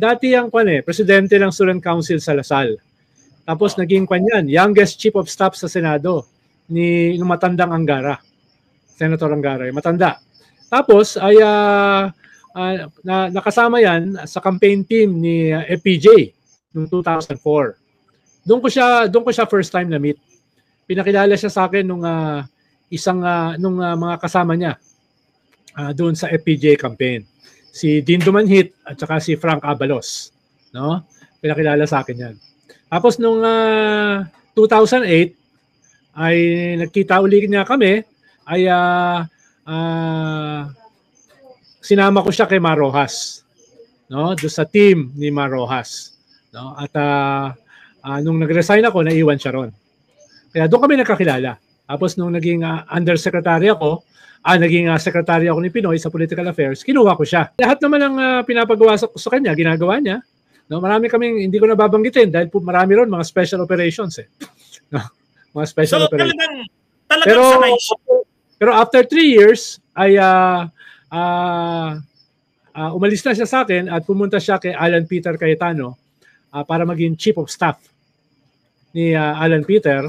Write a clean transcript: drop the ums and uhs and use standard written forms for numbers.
dati ang presidente ng Student Council sa Lasal. Tapos naging yan, youngest chief of staff sa Senado ni matandang Angara. Senator Angara, matanda. Tapos ay nakasama yan sa campaign team ni FPJ noong 2004. Doon ko siya first time na meet. Pinakilala siya sa akin nung mga kasama niya doon sa FPJ campaign. Si Dean Dumanhit at saka si Frank Abalos, no? Pinakilala sa akin 'yan. Tapos nung 2008 ay nagkita uli niya kami, ay sinama ko siya kay Mar Rojas, no? Doon sa team ni Mar Rojas, no? At nung nag-resign ako, naiwan siya ron. Kaya doon kami nagkakilala. Tapos nung naging undersecretary ako, naging secretary ako ni Pinoy sa political affairs, kinuha ko siya. Lahat naman ng pinapagawa sa kanya, ginagawa niya. No, marami kaming hindi ko nababanggitin dahil marami ron mga special operations No, mga special operations. Talagang pero after 3 years ay umalis na siya sa akin at pumunta siya kay Alan Peter Cayetano para maging chief of staff ni Alan Peter.